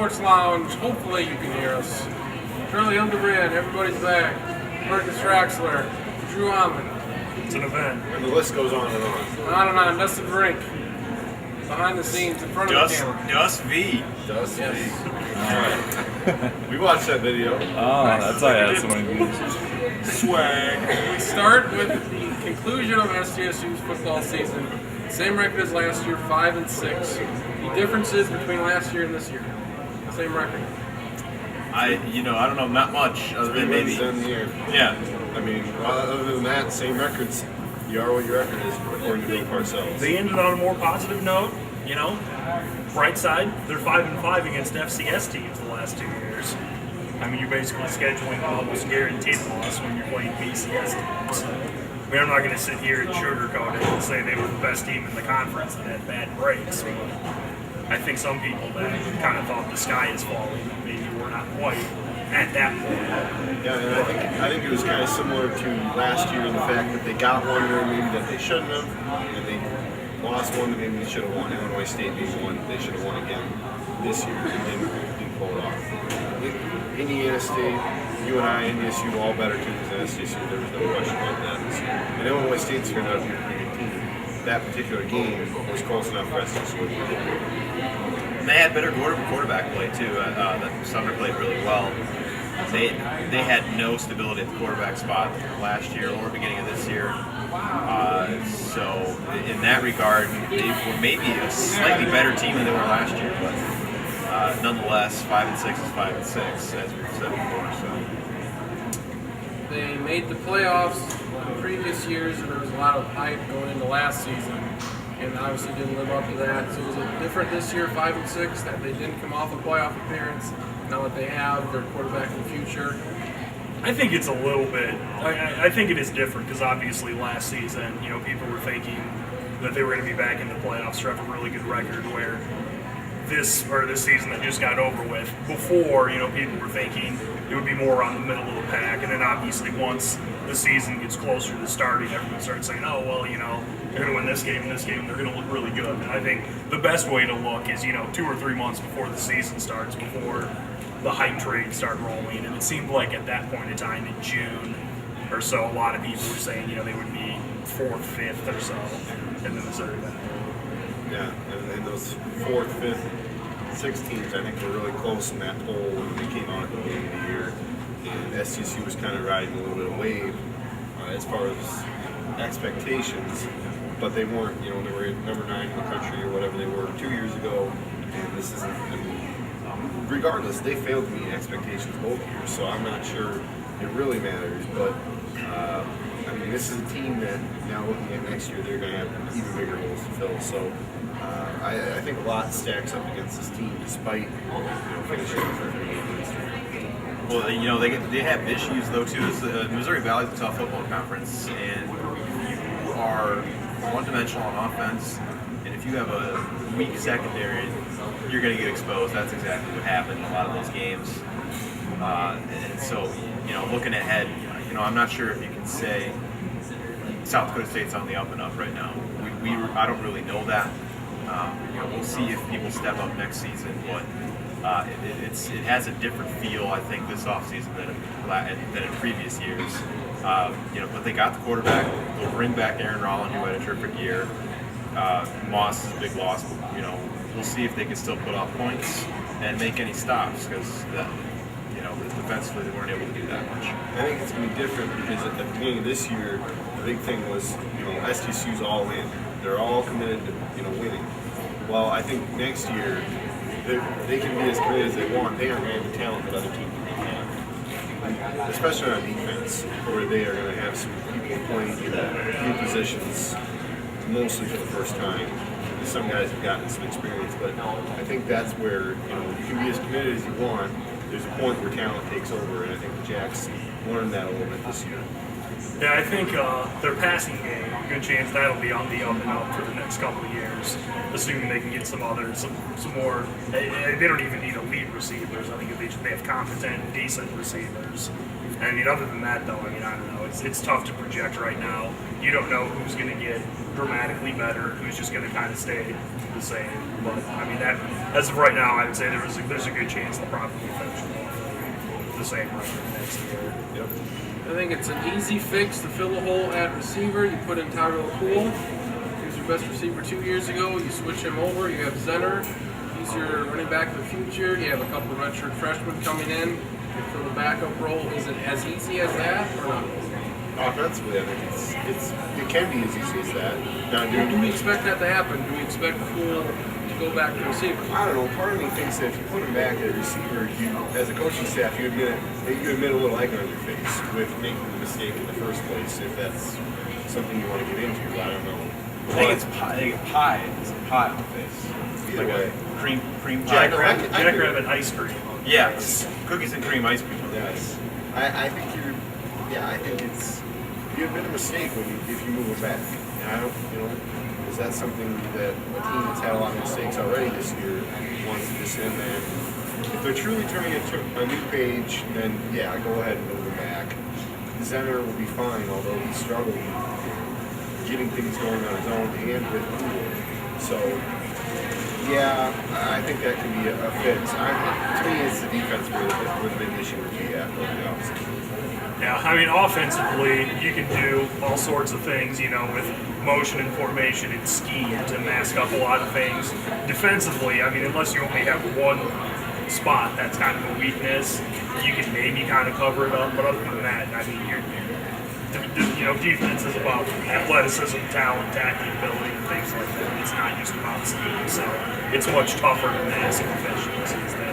Sports Lounge. Hopefully you can hear us. Charlie Hildebrand, everybody's back. Marcus Draxler, Drew Almond. It's an event. And the list goes on and on. On and on. Dustin Brink. Behind the scenes, in front of the camera. Dust V. Dust Yes. V. All right. We watched that video. Oh, that's why I had so many views. Swag. We start with the conclusion of SDSU's football season. Same record as last year, 5-6. The differences between last year and this year. Same record. I don't know, not much other than maybe. Yeah. I mean, other than that, same records. You are what your record is, according to Bill Parcells. They ended on a more positive note, Bright side, they're 5-5 against FCS teams the last 2 years. I mean, you're basically scheduling almost guaranteed loss when you're playing BCS teams. I mean, I'm not going to sit here and sugarcoat it and say they were the best team in the conference that had bad breaks. But I think some people that kind of thought the sky is falling maybe were not quite at that point. Yeah, and I think it was kind of similar to last year in the fact that they got one there maybe that they shouldn't have, and they lost one that maybe they should have won. Illinois State being one they should have won again this year and didn't pull it off. Indiana State, UNI, NDSU, all better teams than SDSU. There was no question about that this year. And Illinois State's turned out to be a pretty good team. That particular game was close enough for SDSU. And they had better quarterback play too. Sumner played really well. They had no stability at the quarterback spot last year or beginning of this year. So in that regard, they were maybe a slightly better team than they were last year, but nonetheless, 5-6 is 5-6, as we've said before. So They made the playoffs in previous years, and there was a lot of hype going into last season, and obviously didn't live up to that. So was it different this year, 5-6, that they didn't come off a playoff appearance? Now that they have their quarterback in the future. I think it's a little bit. I think it is different because obviously last season, people were thinking that they were going to be back in the playoffs to have a really good record. Where this season that just got over with, before people were thinking it would be more on the middle of the pack, and then obviously once the season gets closer to starting, everyone starts saying, oh well, they're going to win this game and this game, they're going to look really good. And I think the best way to look is 2 or 3 months before the season starts, before the hype train start rolling, and it seemed like at that point in time in June or so, a lot of people were saying they would be 4th, 5th or so in the Missouri Valley. Yeah, and those 4th, 5th, 6th teams I think were really close in that poll when they came out at the beginning of the year, and SDSU was kind of riding a little bit of wave as far as expectations, but they weren't. They were number 9 in the country or whatever they were 2 years ago, and this isn't. Regardless, they failed to meet expectations both years, so I'm not sure it really matters. But this is a team that now looking at next year, they're going to have even bigger holes to fill. So I think a lot stacks up against this team, despite finishing the first game. Well, they have issues though too. Missouri Valley is a tough football conference, and if you are one-dimensional on offense, and if you have a weak secondary, you're going to get exposed. That's exactly what happened in a lot of those games. And so, looking ahead, I'm not sure if you can say South Dakota State's on the up and up right now. I don't really know that. We'll see if people step up next season, but it has a different feel, I think, this offseason than in previous years. But they got the quarterback. They'll bring back Aaron Rolland, who had a terrific year. Moss is a big loss. We'll see if they can still put off points and make any stops, because defensively they weren't able to do that much. I think it's going to be different because at the beginning of this year, the big thing was SDSU's all in. They're all committed to winning. Well, I think next year they can be as committed as they want. They aren't going to have the talent that other teams have, especially on defense, where they are going to have some people playing new positions mostly for the first time. Some guys have gotten some experience, but I think that's where you can be as committed as you want. There's a point where talent takes over, and I think the Jacks learned that a little bit this year. Yeah, I think their passing game, good chance that'll be on the up and up for the next couple of years, assuming they can get some more. They don't even need elite receivers. I think if they have competent, decent receivers. I mean, other than that, though, I mean, I don't know. It's tough to project right now. You don't know who's going to get dramatically better, who's just going to kind of stay the same. But I mean, that as of right now, I would say there's a good chance they'll probably finish the same record next year. Yep. I think it's an easy fix to fill a hole at receiver. You put in Tyrell Poole. He was your best receiver 2 years ago. You switch him over. You have Zenner. He's your running back of the future. You have a couple of redshirt freshmen coming in. You fill the backup role. Is it as easy as that or not? Offensively, I think it can be as easy as that. Now, Do we expect that to happen? Do we expect Poole to go back to receiver? I don't know. Part of me thinks that if you put him back at receiver, as a coaching staff, you admit a little egg on your face with making the mistake in the first place. If that's something you want to get into, I don't know. I think it's pie. It's a pie on the face. Either way. Cream pie. Jackrabbit ice cream. Yeah, cookies and cream ice cream. Yes. I think I think it's you admit a mistake if you move it back. And I don't, is that something that a team that's had a lot of mistakes already this year wants to just end there? If they're truly turning it to a new page, then yeah, go ahead and move it back. Zenner will be fine, although he struggled getting things going on his own and with Poole. So yeah, I think that can be a fix. To me, it's the defense where the big issue would be at, but the opposite. Yeah, I mean, offensively, you can do all sorts of things, with motion and formation and scheme to mask up a lot of things. Defensively, I mean, unless you only have one spot that's kind of a weakness, you can maybe kind of cover it up. But other than that, I mean, defense is about athleticism, talent, tackling ability, and things like that. It's not just about scheme, so it's much tougher to mask efficiencies than.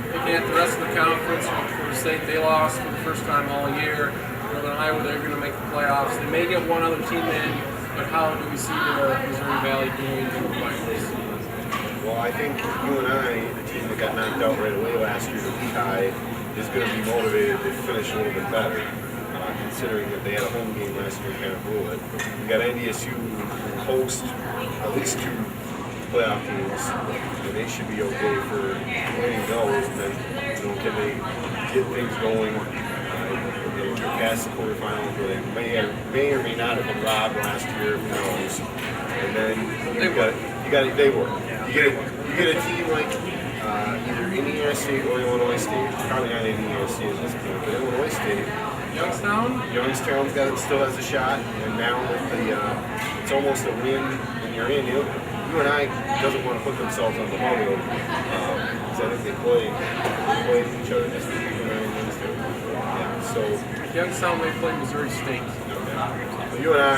Looking at the rest of the conference, South State, they lost for the first time all year. Northern Iowa, they're going to make the playoffs. They may get one other team in, but how do we see the Missouri Valley doing in the playoffs? Well, I think UNI, the team that got knocked out right away last year, the Lehigh, is going to be motivated to finish a little bit better, considering that they had a home game last year and kind of blew it. We got NDSU host at least 2 playoff teams, and they should be okay for winning those. And then, can they get things going? Get past the quarterfinals where they may or may not have been robbed last year. Who knows? And then you get a team like either Indiana State or Illinois State. Probably not Indiana State at this point, but Illinois State. Youngstown's still has a shot, and now with it's almost a win when you're in. UNI doesn't want to put themselves on the podium because I think they played each other this week. Yeah, so Youngstown may play Missouri State. UNI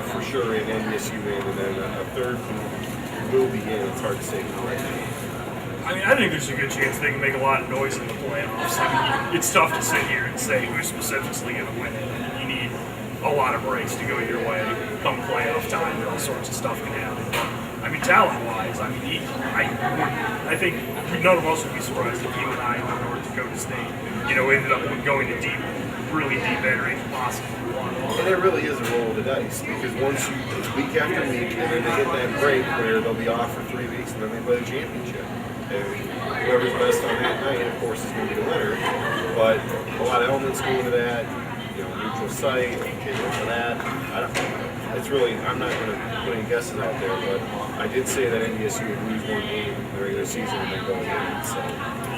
for sure in NDSU in, and then a third will be in. It's hard to say right now. I mean, I think there's a good chance they can make a lot of noise in the playoffs. I mean, it's tough to sit here and say who's specifically going to win it. You need a lot of breaks to go your way come playoff time, and all sorts of stuff can happen. But, I mean, talent-wise, I mean, I think none of us would be surprised if UNI and North Dakota State, ended up going to really deep entering possibly one. And there really is a roll of the dice because once it's week after week, and then they hit that break where they'll be off for 3 weeks, and then they play the championship. And whoever's best on that night, of course, is going to be the winner. But a lot of elements go into that. Neutral site, for that. It's really, I'm not going to put any guesses out there, but I did say that NDSU would lose 1 game in the regular season and then go in. So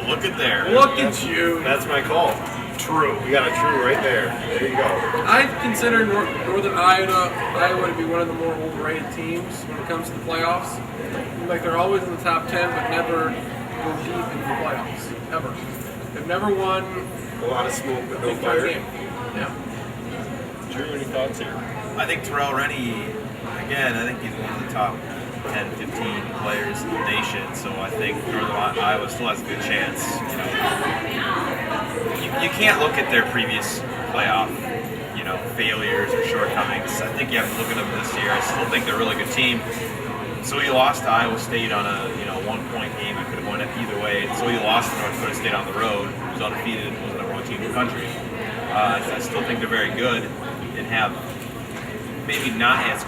Look at there. Look at you. that's my call. True. We got a true right there. There you go. I consider Northern Iowa to be one of the more overrated teams when it comes to the playoffs. Like they're always in the top 10, but never go deep into the playoffs. Ever. They've never won A lot of smoke, but no big time fire. game. Yeah. Drew, any thoughts here? I think Terrell Rennie, again, I think he's one of the top 10, 15 players in the nation, so I think Northern Iowa still has a good chance. You can't look at their previous playoff, failures or shortcomings. I think you have to look at them this year. I still think they're a really good team. So you lost to Iowa State on a 1-point game. It could have went either way. And so you lost to North Dakota State on the road, who was undefeated and was the number one team in the country. I still think they're very good and have maybe not as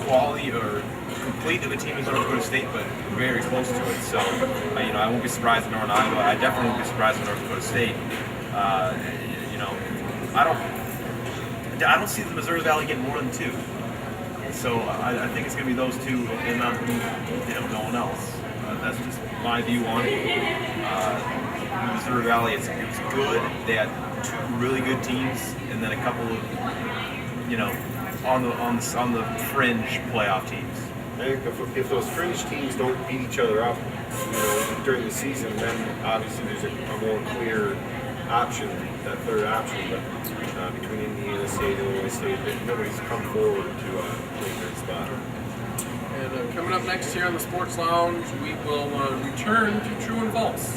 quality or complete of a team as North Dakota State, but very close to it. So I won't be surprised if Northern Iowa. I definitely won't be surprised if North Dakota State. I don't see the Missouri Valley getting more than 2. So I think it's going to be those 2 and not no one else. That's just my view on it. The Missouri Valley, it's good. They had 2 really good teams, and then a couple of on the fringe playoff teams. I think if those fringe teams don't beat each other up, during the season, then obviously there's a more clear option, that third option. But between Indiana State and Illinois State, nobody's come forward to take their spot. And coming up next here on the Sports Lounge, we will return to True and False.